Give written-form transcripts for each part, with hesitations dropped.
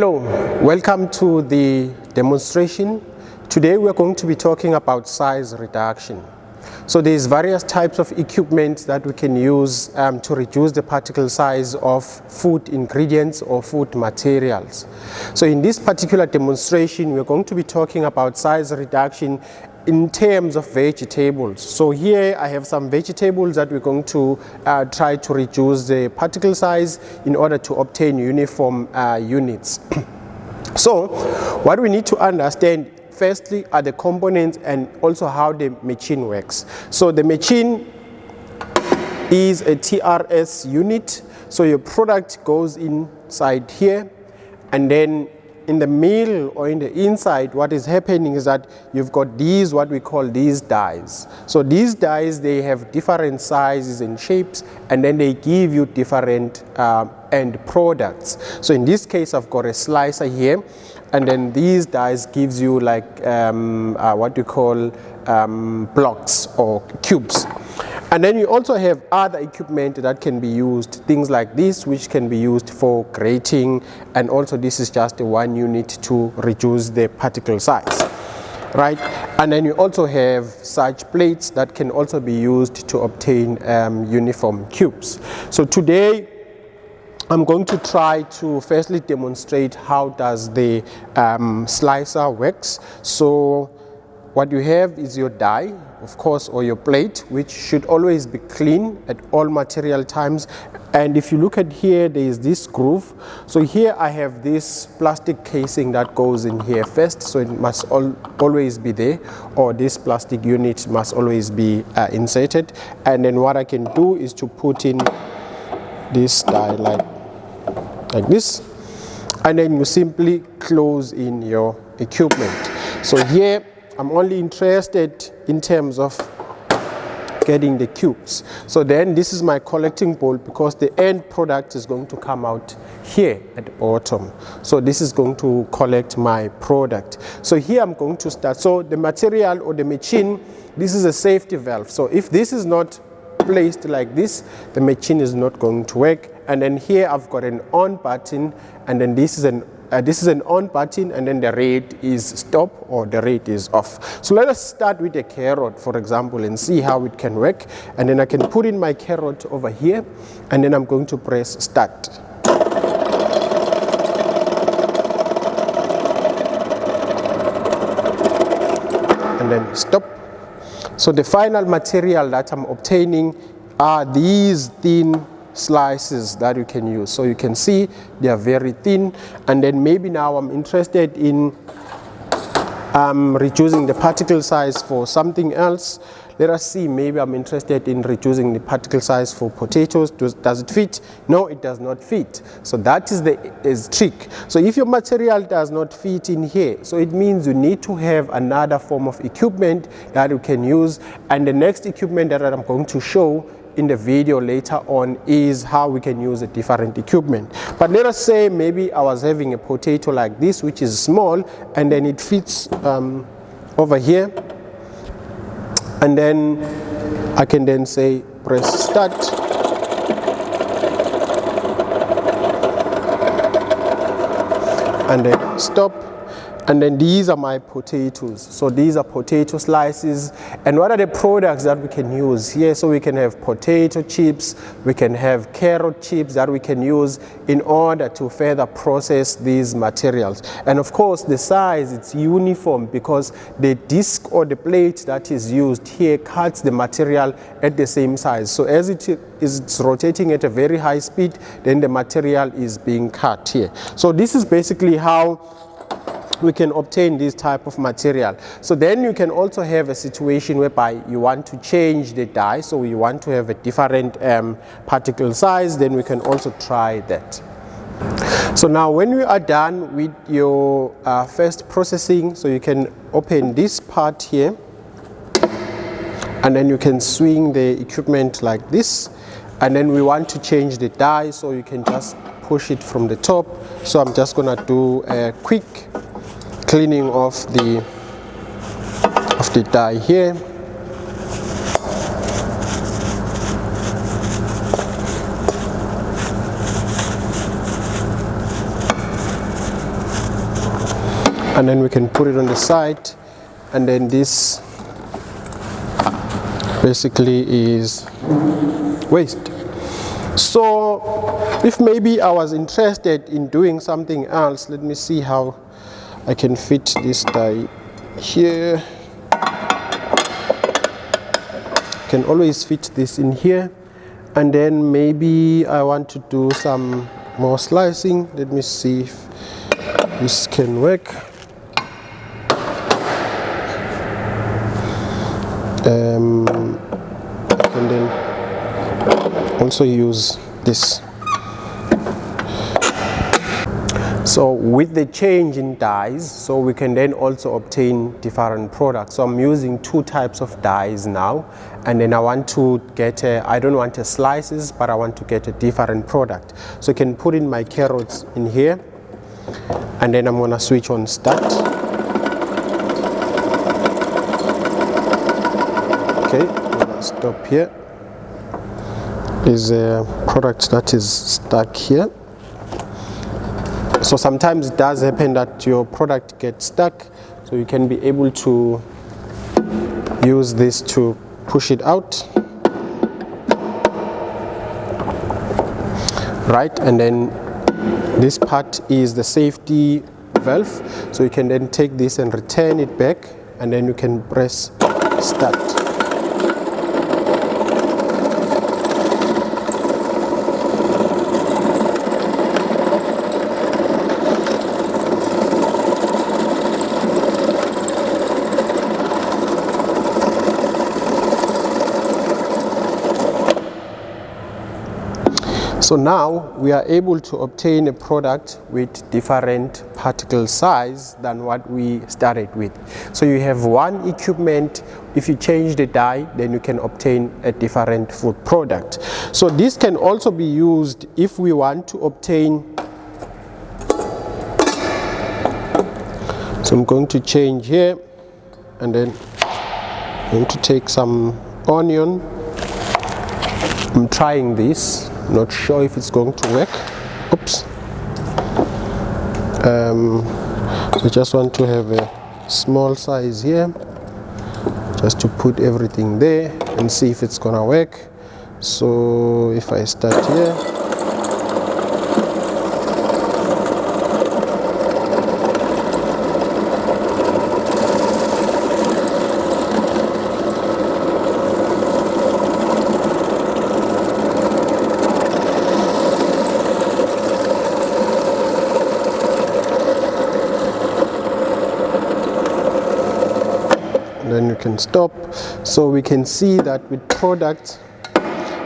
Hello, welcome to the demonstration. Today we are going to be talking about size reduction. So there's various types of equipment that we can use to reduce the particle size of food ingredients or food materials. So in this particular demonstration we're going to be talking about size reduction in terms of vegetables. So here I have some vegetables that we're going to try to reduce the particle size in order to obtain uniform units. So what we need to understand firstly are the components and also how the machine works. So the machine is a TRS unit. So your product goes inside here, and then in the middle or in the inside, what is happening is that you've got these, what we call these dies. So these dies, they have different sizes and shapes, and then they give you different end products. So in this case, I've got a slicer here, and then these dies gives you like what we call blocks or cubes. And then you also have other equipment that can be used, things like this, which can be used for grating, and also this is just a 1 unit to reduce the particle size, right? And then you also have such plates that can also be used to obtain uniform cubes. So today I'm going to try to firstly demonstrate how does the slicer works. So what you have is your die, of course, or your plate, which should always be clean at all material times. And if you look at here, there is this groove. So here I have this plastic casing that goes in here first, so it must always be there, or this plastic unit must always be inserted. And then what I can do is to put in this die like this, and then you simply close in your equipment. So here I'm only interested in terms of getting the cubes. So then this is my collecting bowl, because the end product is going to come out here at the bottom. So this is going to collect my product. So here I'm going to start. So the material or the machine, this is a safety valve. So if this is not placed like this, the machine is not going to work. And then here I've got an on button, and then this is an on button, and then the red is stop or the red is off. So let us start with a carrot, for example, and see how it can work. And then I can put in my carrot over here, and then I'm going to press start. And then stop. So the final material that I'm obtaining are these thin slices that you can use. So you can see they are very thin, and then maybe now I'm interested in reducing the particle size for something else. Let us see, maybe I'm interested in reducing the particle size for potatoes. Does it fit? No, it does not fit. So that is the trick. So if your material does not fit in here, so it means you need to have another form of equipment that you can use. And the next equipment that I'm going to show in the video later on is how we can use a different equipment. But let us say maybe I was having a potato like this, which is small, and then it fits over here, and then I can then say press start, and then stop. And then these are my potatoes. So these are potato slices. And what are the products that we can use here? So we can have potato chips, we can have carrot chips that we can use in order to further process these materials. And of course the size, it's uniform, because the disc or the plate that is used here cuts the material at the same size. So as it is rotating at a very high speed, then the material is being cut here. So this is basically how we can obtain this type of material. So then you can also have a situation whereby you want to change the die, so you want to have a different particle size, then we can also try that. So now when we are done with your first processing, so you can open this part here, and then you can swing the equipment like this, and then we want to change the die, so you can just push it from the top. So I'm just gonna do a quick cleaning of the die here. and then we can put it on the side, and then this basically is waste. So if maybe I was interested in doing something else, let me see how I can fit this die here. Can always fit this in here, and then maybe I want to do some more slicing. Let me see if this can work. I can then also use this. So with the change in dyes, so we can then also obtain different products. So I'm using two types of dyes now, and then I want to get I don't want a slices, but I want to get a different product. So I can put in my carrots in here, and then I'm gonna switch on start. Okay, I'm gonna stop here. Is a product that is stuck here. So sometimes it does happen that your product gets stuck, so you can be able to use this to push it out, right? And then this part is the safety valve, so you can then take this and return it back, and then you can press start. So now we are able to obtain a product with different particle size than what we started with. So you have one equipment. If you change the die, then you can obtain a different food product. So this can also be used if we want to obtain. So I'm going to change here, and then I'm going to take some onion. I'm trying this. Not sure if it's going to work. Oops. We just want to have a small size here, just to put everything there and see if it's gonna work. So if I start here, then you can stop. So we can see that with products,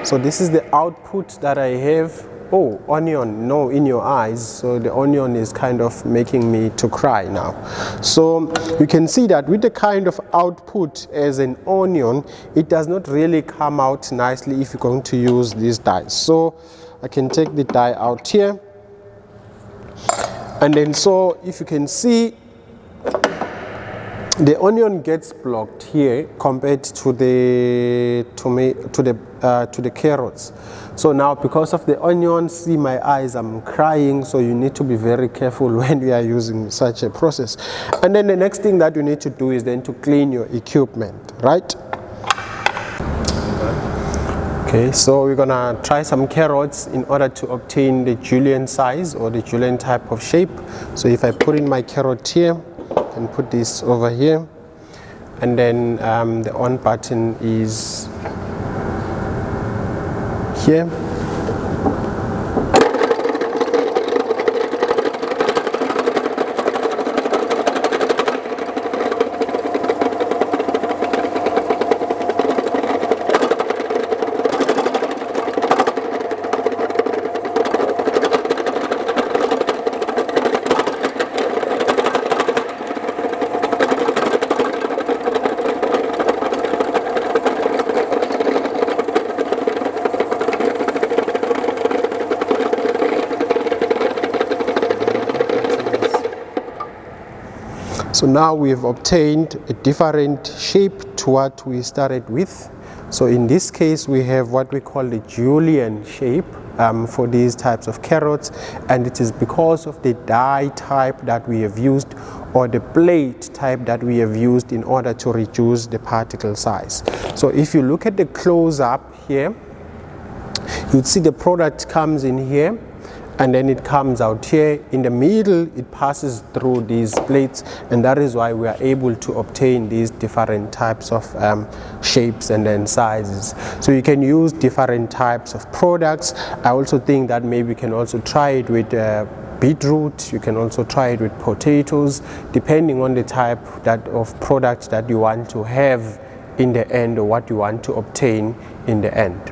so this is the output that I have. Oh, onion, no, in your eyes. So the onion is kind of making me to cry now. So you can see that with the kind of output as an onion, it does not really come out nicely if you're going to use these dyes. So I can take the dye out here, and then so if you can see, the onion gets blocked here compared to the carrots. So now because of the onion, see my eyes, I'm crying. So you need to be very careful when we are using such a process. And then the next thing that you need to do is then to clean your equipment, right? Okay, so we're gonna try some carrots in order to obtain the julienne size or the julienne type of shape. So if I put in my carrot here, and put this over here, and then the on button is here. So now we've obtained a different shape to what we started with. So in this case we have what we call the julienne shape. for these types of carrots, and it is because of the die type that we have used or the plate type that we have used in order to reduce the particle size. So if you look at the close-up here, you'd see the product comes in here and then it comes out here. In the middle, it passes through these plates, and that is why we are able to obtain these different types of shapes and then sizes. So you can use different types of products. I also think that maybe you can also try it with beetroot. You can also try it with potatoes, depending on the type of product that you want to have in the end or what you want to obtain in the end.